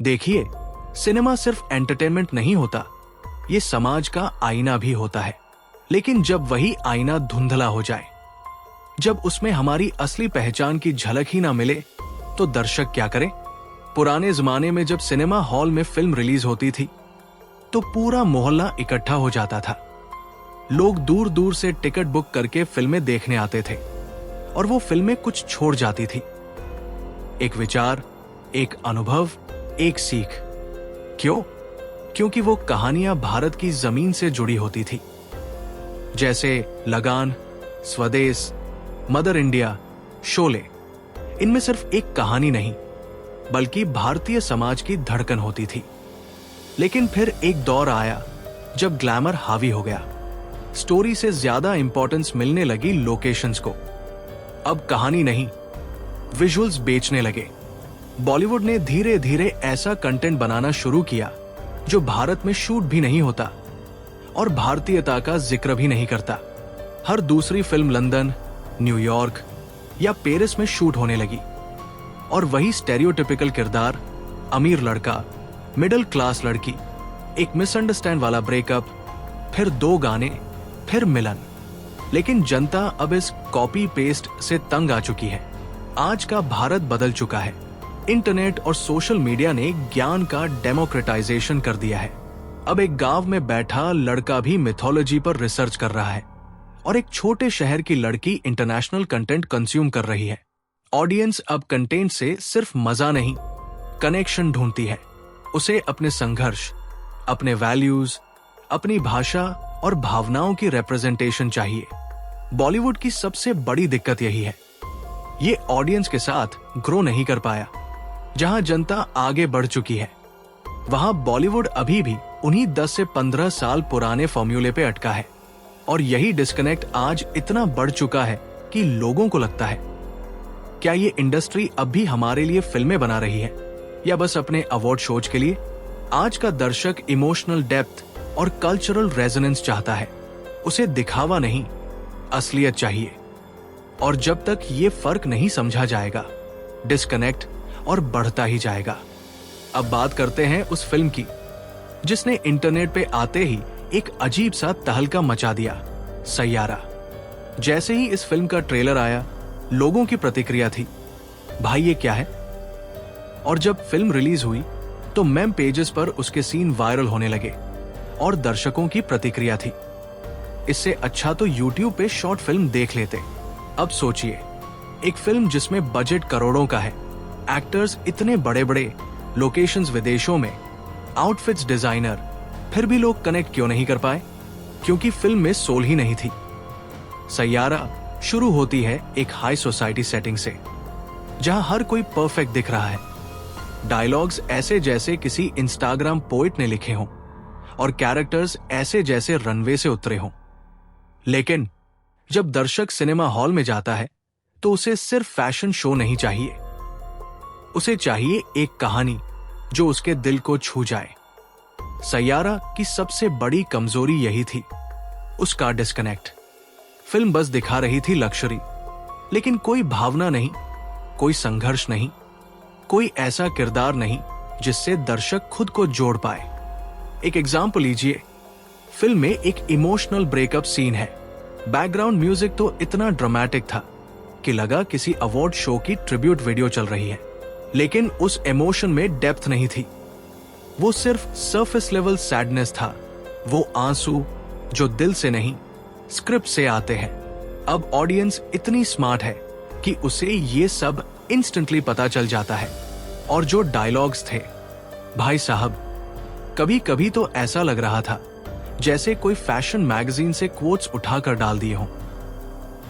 देखिए, सिनेमा सिर्फ एंटरटेनमेंट नहीं होता, ये समाज का आईना भी होता है। लेकिन जब वही आईना धुंधला हो जाए, जब उसमें हमारी असली पहचान की झलक ही ना मिले, तो दर्शक क्या करें? पुराने जमाने में जब सिनेमा हॉल में फिल्म रिलीज होती थी तो पूरा मोहल्ला इकट्ठा हो जाता था। लोग दूर दूर से टिकट बुक करके फिल्में देखने आते थे और वो फिल्में कुछ छोड़ जाती थी। एक विचार, एक अनुभव, एक सीख। क्यों? क्योंकि वो कहानियां भारत की जमीन से जुड़ी होती थी। जैसे लगान, स्वदेश, मदर इंडिया, शोले। इनमें सिर्फ एक कहानी नहीं बल्कि भारतीय समाज की धड़कन होती थी। लेकिन फिर एक दौर आया जब ग्लैमर हावी हो गया। स्टोरी से ज्यादा इंपॉर्टेंस मिलने लगी लोकेशंस को। अब कहानी नहीं, विजुअल्स बेचने लगे। बॉलीवुड ने धीरे धीरे ऐसा कंटेंट बनाना शुरू किया जो भारत में शूट भी नहीं होता और भारतीयता का जिक्र भी नहीं करता। हर दूसरी फिल्म लंदन, न्यूयॉर्क या पेरिस में शूट होने लगी और वही स्टेरियोटिपिकल किरदार, अमीर लड़का, मिडिल क्लास लड़की, एक मिसअंडरस्टैंड वाला ब्रेकअप, फिर 2 गाने, फिर मिलन। लेकिन जनता अब इस कॉपी पेस्ट से तंग आ चुकी है। आज का भारत बदल चुका है। इंटरनेट और सोशल मीडिया ने ज्ञान का डेमोक्रेटाइजेशन कर दिया है। अब एक गांव में बैठा लड़का भी मिथोलॉजी पर रिसर्च कर रहा है और एक छोटे शहर की लड़की इंटरनेशनल कंटेंट कंज्यूम कर रही है। ऑडियंस अब कंटेंट से सिर्फ मजा नहीं, कनेक्शन ढूंढती है। उसे अपने संघर्ष, अपने वैल्यूज, अपनी भाषा और भावनाओं की रिप्रेजेंटेशन चाहिए। बॉलीवुड की सबसे बड़ी दिक्कत यही है, ये ऑडियंस के साथ ग्रो नहीं कर पाया। जहां जनता आगे बढ़ चुकी है, वहां बॉलीवुड अभी भी उन्हीं 10 से 15 साल पुराने फॉर्मूले पे अटका है। और यही डिस्कनेक्ट आज इतना बढ़ चुका है कि लोगों को लगता है, क्या ये इंडस्ट्री अब भी हमारे लिए फिल्में बना रही है या बस अपने अवार्ड शोज के लिए? आज का दर्शक इमोशनल डेप्थ और कल्चरल रेजोनेंस चाहता है। उसे दिखावा नहीं, असलियत चाहिए। और जब तक ये फर्क नहीं समझा जाएगा, डिस्कनेक्ट और बढ़ता ही जाएगा। अब बात करते हैं उस फिल्म की जिसने इंटरनेट पे आते ही एक अजीब सा तहलका मचा दिया, सैयारा। जैसे ही इस फिल्म का ट्रेलर आया, लोगों की प्रतिक्रिया थी, भाई ये क्या है? और जब फिल्म रिलीज हुई तो मेम पेजेस पर उसके सीन वायरल होने लगे और दर्शकों की प्रतिक्रिया थी, इससे अच्छा तो YouTube पे शॉर्ट फिल्म देख लेते। अब सोचिए, एक फिल्म जिसमें बजट करोड़ों का है, एक्टर्स इतने बड़े बड़े, लोकेशंस विदेशों में, आउटफिट्स डिजाइनर, फिर भी लोग कनेक्ट क्यों नहीं कर पाए? क्योंकि फिल्म में सोल ही नहीं थी। सैयारा शुरू होती है एक हाई सोसाइटी सेटिंग से, जहां हर कोई परफेक्ट दिख रहा है। डायलॉग्स ऐसे जैसे किसी इंस्टाग्राम पोइट ने लिखे हों और कैरेक्टर्स ऐसे जैसे रनवे से उतरे हों। लेकिन जब दर्शक सिनेमा हॉल में जाता है तो उसे सिर्फ फैशन शो नहीं चाहिए, उसे चाहिए एक कहानी जो उसके दिल को छू जाए। सैयारा की सबसे बड़ी कमजोरी यही थी, उसका डिस्कनेक्ट। फिल्म बस दिखा रही थी लक्जरी, लेकिन कोई भावना नहीं, कोई संघर्ष नहीं, कोई ऐसा किरदार नहीं जिससे दर्शक खुद को जोड़ पाए। एक एग्जाम्पल लीजिए, फिल्म में एक इमोशनल ब्रेकअप सीन है। बैकग्राउंड म्यूजिक तो इतना ड्रामेटिक था कि लगा किसी अवार्ड शो की ट्रिब्यूट वीडियो चल रही है। लेकिन उस इमोशन में डेप्थ नहीं थी, वो सिर्फ सरफेस लेवल सैडनेस था। वो आंसू जो दिल से नहीं, स्क्रिप्ट से आते हैं। अब ऑडियंस इतनी स्मार्ट है कि उसे ये सब इंस्टेंटली पता चल जाता है। और जो डायलॉग्स थे, भाई साहब, कभी कभी तो ऐसा लग रहा था जैसे कोई फैशन मैगजीन से कोट्स उठाकर डाल दिए हों।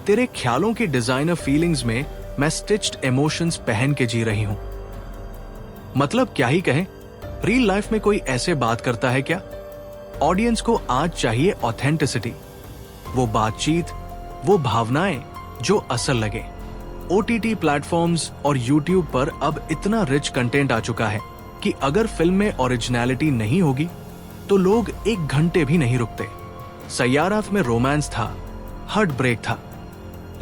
तेरे ख्यालों की डिजाइनर फीलिंग्स में मैं स्टिच्ड इमोशंस पहन के जी रही हूं। मतलब क्या ही कहें, रियल लाइफ में कोई ऐसे बात करता है क्या? ऑडियंस को आज चाहिए ऑथेंटिसिटी, वो बातचीत, वो भावनाएं जो असल लगे। OTT प्लेटफॉर्म्स और YouTube पर अब इतना रिच कंटेंट आ चुका है कि अगर फिल्म में ओरिजिनलिटी नहीं होगी तो लोग 1 घंटे भी नहीं रुकते। सैयारा में रोमांस था, हार्ट ब्रेक था,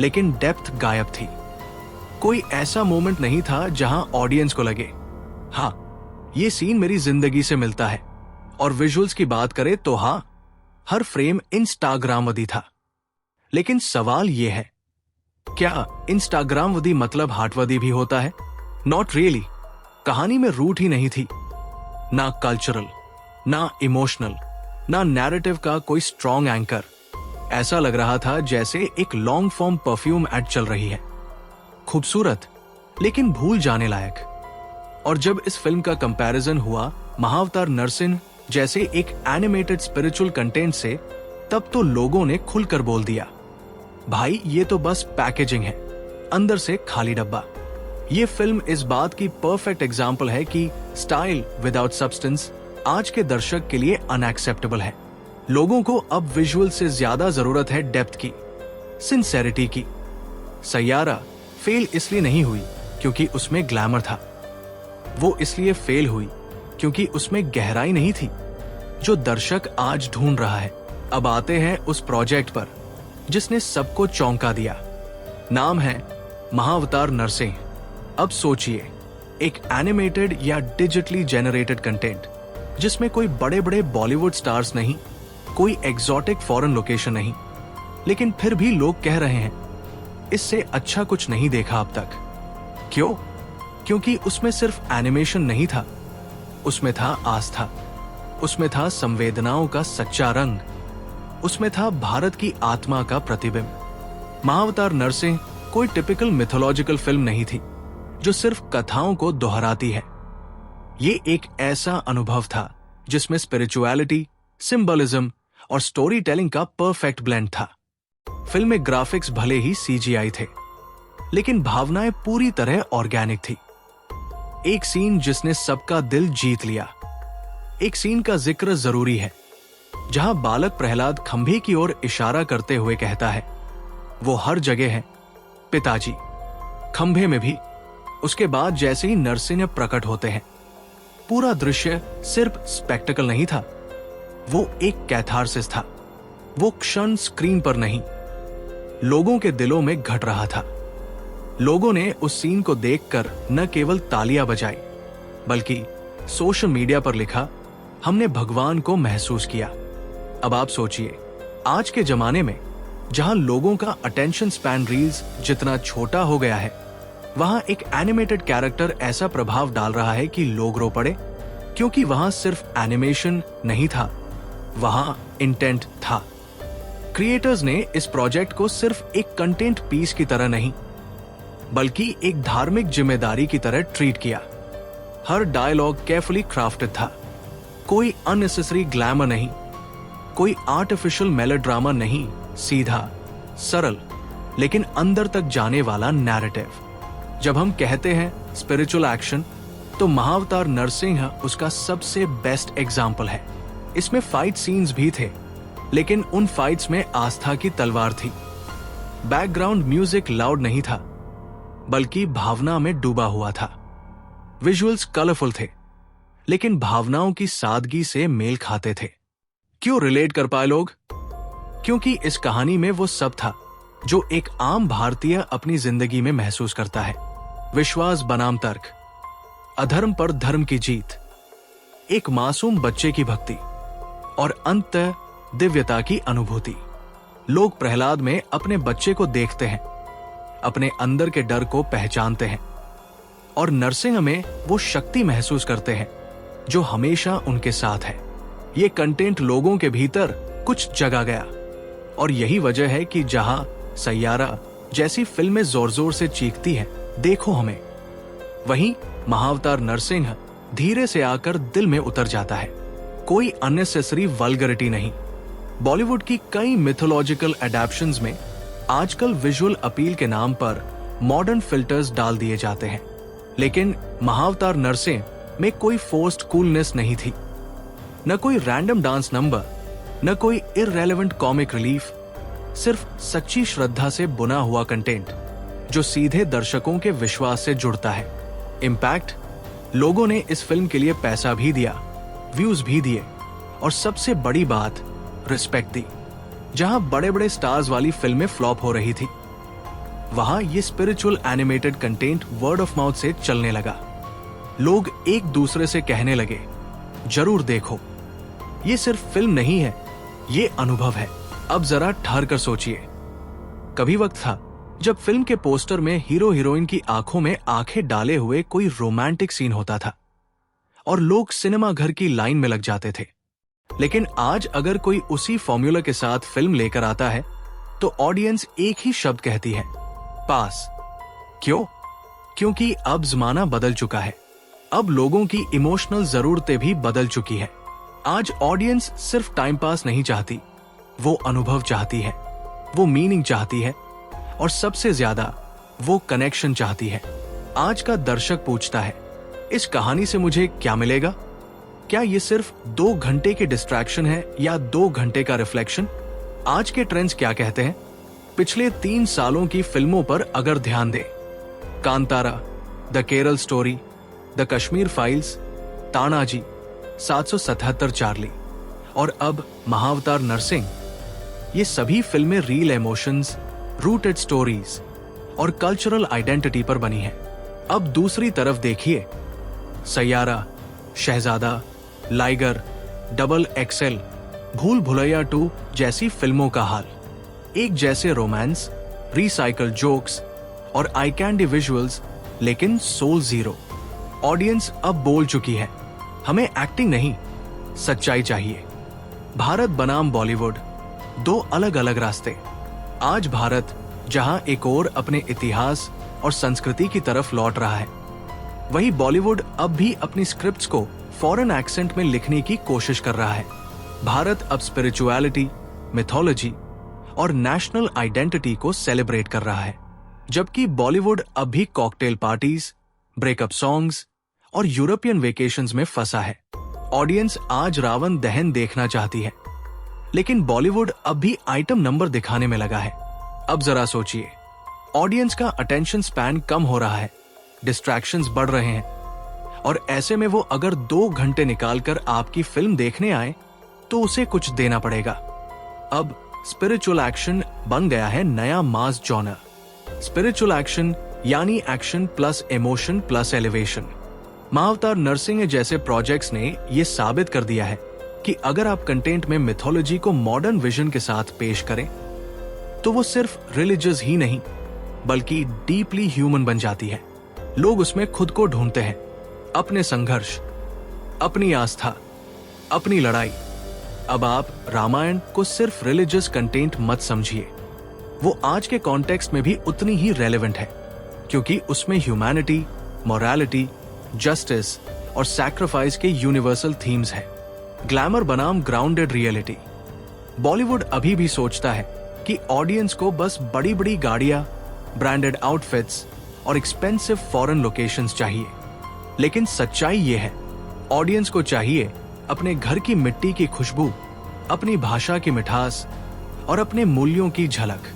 लेकिन डेप्थ गायब थी। कोई ऐसा मोमेंट नहीं था जहां ऑडियंस को लगे, हाँ ये सीन मेरी जिंदगी से मिलता है। और विजुअल्स की बात करें तो हाँ, हर फ्रेम इंस्टाग्रामवदी था। लेकिन सवाल ये है, क्या इंस्टाग्रामवदी मतलब हार्टवदी भी होता है? Not really. कहानी में रूट ही नहीं थी, ना कल्चरल, ना इमोशनल, ना नैरेटिव का कोई स्ट्रॉन्ग एंकर। ऐसा लग रहा था जैसे एक लॉन्ग फॉर्म परफ्यूम एड चल रही है, खूबसूरत लेकिन भूल जाने लायक। और जब इस फिल्म का कंपैरिजन हुआ महाअवतार नरसिंह जैसे एक एनिमेटेड स्पिरिचुअल कंटेंट से, तब तो लोगों ने खुलकर बोल दिया, भाई ये तो बस पैकेजिंग है, अंदर से खाली डब्बा। ये फिल्म इस बात की परफेक्ट एग्जाम्पल है कि स्टाइल विदाउट सब्सटेंस आज के दर्शक के लिए अनएक्सेप्टेबल है। लोगों को अब विजुअल से ज्यादा जरूरत है डेप्थ की, सिंसेरिटी की। सैयारा फेल इसलिए नहीं हुई क्योंकि उसमें ग्लैमर था, वो इसलिए फेल हुई क्योंकि उसमें गहराई नहीं थी जो दर्शक आज ढूंढ रहा है। अब आते हैं उस प्रोजेक्ट पर जिसने सबको चौंका दिया। नाम है महाअवतार नरसिंह। अब सोचिए, एक एनिमेटेड या डिजिटली जेनरेटेड कंटेंट जिसमें कोई बड़े बड़े बॉलीवुड स्टार्स नहीं, कोई एग्जॉटिक फॉरेन लोकेशन नहीं, लेकिन फिर भी लोग कह रहे हैं इससे अच्छा कुछ नहीं देखा अब तक। क्यों? क्योंकि उसमें सिर्फ एनिमेशन नहीं था, उसमें था आस्था, उसमें था संवेदनाओं का सच्चा रंग, उसमें था भारत की आत्मा का प्रतिबिंब। महाअवतार नरसिंह कोई टिपिकल मिथोलॉजिकल फिल्म नहीं थी जो सिर्फ कथाओं को दोहराती है। ये एक ऐसा अनुभव था जिसमें स्पिरिचुअलिटी, सिंबलिज्म और स्टोरी टेलिंग का परफेक्ट ब्लेंड था। फिल्म में ग्राफिक्स भले ही सीजीआई थे, लेकिन भावनाएं पूरी तरह ऑर्गेनिक थी। एक सीन जिसने सबका दिल जीत लिया। एक सीन का जिक्र जरूरी है, जहां बालक प्रहलाद खंभे की ओर इशारा करते हुए कहता है, वो हर जगह है पिताजी, खंभे में भी। उसके बाद जैसे ही नरसिंह प्रकट होते हैं, पूरा दृश्य सिर्फ स्पेक्टेकल नहीं था, वो एक कैथारसिस था। वो क्षण स्क्रीन पर नहीं, लोगों के दिलों में घट रहा था। लोगों ने उस सीन को देखकर न केवल तालियां बजाई, बल्कि सोशल मीडिया पर लिखा, हमने भगवान को महसूस किया। अब आप सोचिए, आज के जमाने में जहां लोगों का अटेंशन स्पैन रील्स जितना छोटा हो गया है, वहां एक एनिमेटेड कैरेक्टर ऐसा प्रभाव डाल रहा है कि लोग रो पड़े, क्योंकि वहां सिर्फ एनिमेशन नहीं था, वहां इंटेंट था। क्रिएटर्स ने इस प्रोजेक्ट को सिर्फ एक कंटेंट पीस की तरह नहीं, बल्कि एक धार्मिक जिम्मेदारी की तरह ट्रीट किया। हर डायलॉग केयरफुली क्राफ्टेड था, कोई अननेसेसरी ग्लैमर नहीं, कोई आर्टिफिशियल मेलोड्रामा नहीं, सीधा, सरल, लेकिन अंदर तक जाने वाला नैरेटिव। जब हम कहते हैं स्पिरिचुअल एक्शन, तो महाअवतार नरसिंह उसका सबसे बेस्ट एग्जाम्पल है। इसमें फाइट सीन्स भी थे, लेकिन उन फाइट्स में आस्था की तलवार थी। बैकग्राउंड म्यूजिक लाउड नहीं था, बल्कि भावना में डूबा हुआ था। विजुअल्स कलरफुल थे, लेकिन भावनाओं की सादगी से मेल खाते थे। क्यों रिलेट कर पाए लोग? क्योंकि इस कहानी में वो सब था जो एक आम भारतीय अपनी जिंदगी में महसूस करता है। विश्वास बनाम तर्क, अधर्म पर धर्म की जीत, एक मासूम बच्चे की भक्ति और अंत दिव्यता की अनुभूति। लोग प्रहलाद में अपने बच्चे को देखते हैं, अपने अंदर के डर को पहचानते हैं, और नरसिंह में वो शक्ति महसूस करते हैं जो हमेशा उनके साथ है। ये कंटेंट लोगों के भीतर कुछ जगा गया, और यही वजह है कि जहां सैयारा जैसी फिल्में जोर जोर से चीखती हैं, देखो हमें, वहीं महाअवतार नरसिंह धीरे से आकर दिल में उतर जाता है। कोई अननेसेसरी वल्गरिटी नहीं। बॉलीवुड की कई मिथोलॉजिकल एडेप्शंस में आजकल विजुअल अपील के नाम पर मॉडर्न फिल्टर्स डाल दिए जाते हैं, लेकिन महाअवतार नरसिंह में कोई फोर्स्ड कूलनेस नहीं थी, न कोई रैंडम डांस नंबर, न कोई इररेलेवेंट कॉमिक रिलीफ, सिर्फ सच्ची श्रद्धा से बुना हुआ कंटेंट जो सीधे दर्शकों के विश्वास से जुड़ता है। इम्पैक्ट, लोगों ने इस फिल्म के लिए पैसा भी दिया, व्यूज भी दिए, और सबसे बड़ी बात, रिस्पेक्ट दी। जहां बड़े बड़े स्टार्स वाली फिल्में फ्लॉप हो रही थी, वहां ये spiritual animated content word of mouth से चलने लगा। लोग एक दूसरे से कहने लगे, जरूर देखो, ये सिर्फ फिल्म नहीं है, ये अनुभव है। अब जरा ठहर कर सोचिए, कभी वक्त था जब फिल्म के पोस्टर में हीरो हीरोइन की आंखों में आंखें डाले हुए कोई रोमांटिक सीन होता था और लोग सिनेमा घर की लाइन में लग जाते थे। लेकिन आज अगर कोई उसी फॉर्मूला के साथ फिल्म लेकर आता है तो ऑडियंस एक ही शब्द कहती है, पास। क्यों? क्योंकि अब जमाना बदल चुका है। अब लोगों की इमोशनल जरूरतें भी बदल चुकी है। आज ऑडियंस सिर्फ टाइम पास नहीं चाहती, वो अनुभव चाहती है, वो मीनिंग चाहती है और सबसे ज्यादा वो कनेक्शन चाहती है। आज का दर्शक पूछता है, इस कहानी से मुझे क्या मिलेगा? क्या ये सिर्फ 2 घंटे की डिस्ट्रैक्शन है या 2 घंटे का रिफ्लेक्शन? आज के ट्रेंड्स क्या कहते हैं? पिछले 3 सालों की फिल्मों पर अगर ध्यान दें, Kantara, the Kerala story, the Kashmir files, Tanaji, 777 Charlie और अब महाअवतार नरसिंह, ये सभी फिल्में रियल इमोशंस, रूटेड स्टोरीज और कल्चरल आइडेंटिटी पर बनी हैं। अब दूसरी तरफ देखिए, सैयारा, शहजादा, लाइगर, डबल एक्सएल, भूल भुलैया 2 जैसी फिल्मों का हाल। एक जैसे रोमांस, रिसाइकल जोक्स और आई कैंडी विजुअल्स, लेकिन सोल जीरो। ऑडियंस अब बोल चुकी है, हमें एक्टिंग नहीं, सच्चाई चाहिए। भारत बनाम बॉलीवुड, 2 अलग अलग रास्ते। आज भारत जहां एक और अपने इतिहास और संस्कृति की तरफ लौट रहा है, वहीं बॉलीवुड अब भी अपनी स्क्रिप्ट्स को फॉरेन एक्सेंट में लिखने की कोशिश कर रहा है। भारत अब स्पिरिचुअलिटी, मिथोलॉजी और नेशनल आइडेंटिटी को सेलिब्रेट कर रहा है, जबकि बॉलीवुड अब भी कॉकटेल पार्टीज, ब्रेकअप सॉन्ग्स और यूरोपियन वेकेशंस में फंसा है। ऑडियंस आज रावण दहन देखना चाहती है, लेकिन बॉलीवुड अब भी आइटम नंबर दिखाने में लगा है। अब जरा सोचिए, ऑडियंस का अटेंशन स्पैन कम हो रहा है, डिस्ट्रैक्शंस बढ़ रहे हैं और ऐसे में वो अगर 2 घंटे निकालकर आपकी फिल्म देखने आए तो उसे कुछ देना पड़ेगा। अब स्पिरिचुअल एक्शन बन गया है नया मास जॉनर। स्पिरिचुअल एक्शन यानी action plus emotion plus elevation. Mahavatar Narsimha जैसे प्रोजेक्ट्स ने ये साबित कर दिया है कि अगर आप कंटेंट में मिथोलॉजी को मॉडर्न विजन के साथ पेश करें तो वो सिर्फ रिलीजियस ही नहीं बल्कि डीपली ह्यूमन बन जाती है। लोग उसमें खुद को ढूंढते हैं, अपने संघर्ष, अपनी आस्था, अपनी लड़ाई। अब आप रामायण को सिर्फ रिलीजियस कंटेंट मत समझिए, वो आज के कॉन्टेक्स्ट में भी उतनी ही रेलेवेंट है, क्योंकि उसमें ह्यूमैनिटी, मोरालिटी, जस्टिस और सैक्रिफाइस के यूनिवर्सल थीम्स हैं। ग्लैमर बनाम ग्राउंडेड रियलिटी। बॉलीवुड अभी भी सोचता है कि ऑडियंस को बस बड़ी बड़ी गाड़ियां, ब्रांडेड आउटफिट्स और एक्सपेंसिव फॉरेन लोकेशंस चाहिए, लेकिन सच्चाई ये है, ऑडियंस को चाहिए अपने घर की मिट्टी की खुशबू, अपनी भाषा की मिठास और अपने मूल्यों की झलक।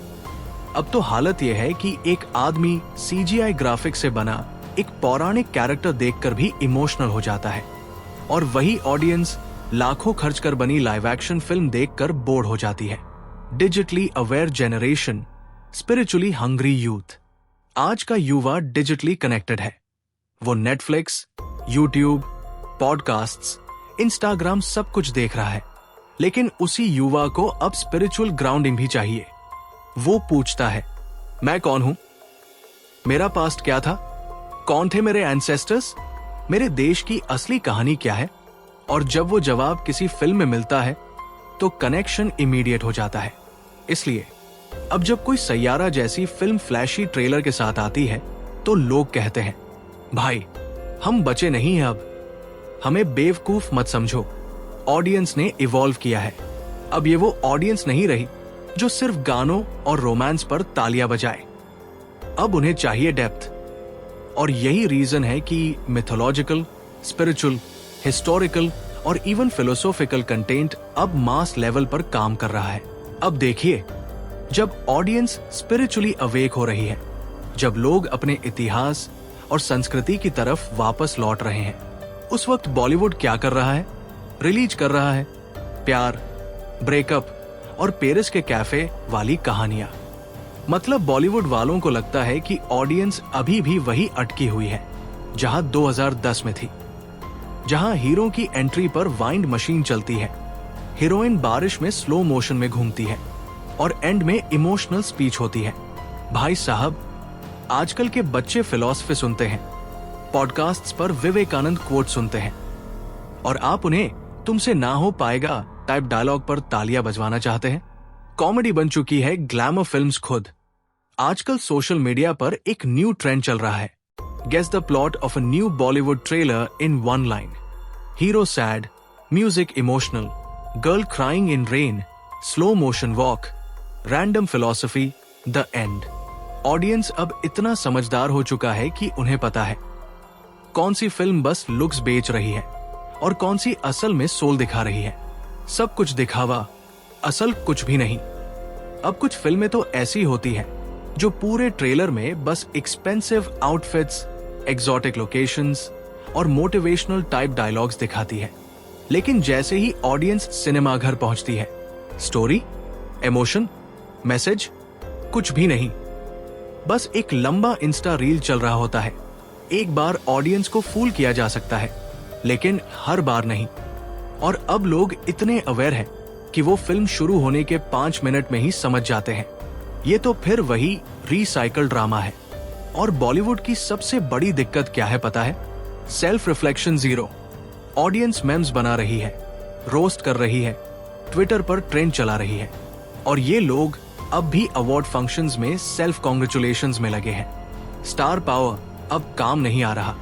अब तो हालत यह है कि एक आदमी सीजीआई ग्राफिक्स से बना एक पौराणिक कैरेक्टर देखकर भी इमोशनल हो जाता है और वही ऑडियंस लाखों खर्च कर बनी लाइव एक्शन फिल्म देखकर बोर हो जाती है। Digitally aware generation, spiritually hungry youth. आज का युवा डिजिटली कनेक्टेड है। वो नेटफ्लिक्स, यूट्यूब, पॉडकास्ट्स, इंस्टाग्राम सब कुछ देख रहा है, लेकिन उसी युवा को अब स्पिरिचुअल ग्राउंडिंग भी चाहिए। वो पूछता है, मैं कौन हूं? मेरा पास्ट क्या था? कौन थे मेरे एंसेस्टर्स? मेरे देश की असली कहानी क्या है? और जब वो जवाब किसी फिल्म में मिलता है तो कनेक्शन इमीडिएट हो जाता है। इसलिए अब जब कोई सैयारा जैसी फिल्म फ्लैशी ट्रेलर के साथ आती है तो लोग कहते हैं, भाई हम बचे नहीं हैं, अब हमें बेवकूफ मत समझो। ऑडियंस ने इवॉल्व किया है। अब ये वो ऑडियंस नहीं रही जो सिर्फ गानों और रोमांस पर तालियां बजाए। अब उन्हें चाहिए डेप्थ। और यही रीजन है कि मिथोलॉजिकल, स्पिरिचुअल, हिस्टोरिकल और इवन फिलोसॉफिकल कंटेंट अब मास लेवल पर काम कर रहा है। अब देखिए, जब ऑडियंस स्पिरिचुअली अवेक हो रही है, जब लोग अपने इतिहास और संस्कृति की तरफ वापस लौट रहे हैं, उस वक्त बॉलीवुड क्या कर रहा है? रिलीज कर रहा है प्यार, ब्रेकअप और पेरिस के कैफे वाली कहानियां। मतलब बॉलीवुड वालों को लगता है कि ऑडियंस अभी भी वही अटकी हुई है, जहां 2010 में थी, जहां हीरो की एंट्री पर वाइंड मशीन चलती है, हीरोइन बारिश में स्लो मोशन में घूमती है और एंड में इमोशनल स्पीच होती है। भाई साहब, आजकल के बच्चे फिलॉसफी सुनते हैं, पॉडकास्ट्स पर विवेकानंद कोट सुनते हैं, और आप उन्हें तुमसे ना हो पाएगा टाइप डायलॉग पर तालियां बजवाना चाहते हैं। कॉमेडी बन चुकी है ग्लैमर फिल्म्स खुद। आजकल सोशल मीडिया पर एक न्यू ट्रेंड चल रहा है। Guess the plot of a new Bollywood trailer in one line. Hero sad, music emotional, girl crying in rain, slow motion walk, random philosophy, the end. Audience अब इतना समझदार हो चुका है कि उन्हें पता है कौन सी फिल्म बस लुक्स बेच रही है और कौन सी असल में सोल दिखा रही है। सब कुछ दिखावा, असल कुछ भी नहीं। अब कुछ फिल्में तो ऐसी होती हैं जो पूरे ट्रेलर में बस एक्सपेंसिव आउटफिट्स, एग्जॉटिक लोकेशंस और मोटिवेशनल टाइप डायलॉग्स दिखाती है, लेकिन जैसे ही ऑडियंस सिनेमा घर पहुंचती है, स्टोरी, इमोशन, मैसेज कुछ भी नहीं। बस एक लंबा इंस्टा रील चल रहा होता है। एक बार ऑडियंस को फूल किया जा सकता है, लेकिन हर बार नहीं। और अब लोग इतने अवेयर हैं कि वो फिल्म शुरू होने के 5 मिनट में ही समझ जाते हैं ये तो फिर वही रिसाइकल ड्रामा है। और बॉलीवुड की सबसे बड़ी दिक्कत क्या है पता है? Self reflection zero. Audience memes बना रही है, रोस्ट कर रही है, ट्विटर पर ट्रेंड चला रही है, और ये लोग अब भी अवार्ड फंक्शंस में सेल्फ कॉन्ग्रेचुलेशंस में लगे हैं। स्टार पावर अब काम नहीं आ रहा।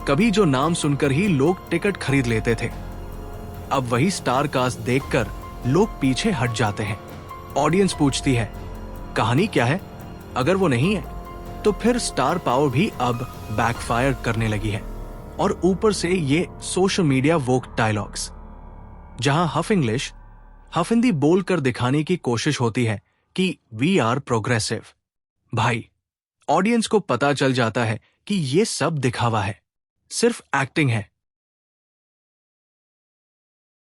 कभी जो नाम सुनकर ही लोग टिकट खरीद लेते थे, अब वही स्टार कास्ट देखकर लोग पीछे हट जाते हैं। ऑडियंस पूछती है कहानी क्या है? अगर वो नहीं है तो फिर स्टार पावर भी अब बैकफायर करने लगी है। और ऊपर से ये सोशल मीडिया वोक डायलॉग्स, जहां हफ इंग्लिश, हफ हिंदी बोलकर दिखाने की कोशिश होती है कि वी आर प्रोग्रेसिव। भाई, ऑडियंस को पता चल जाता है कि ये सब दिखावा है, सिर्फ एक्टिंग है।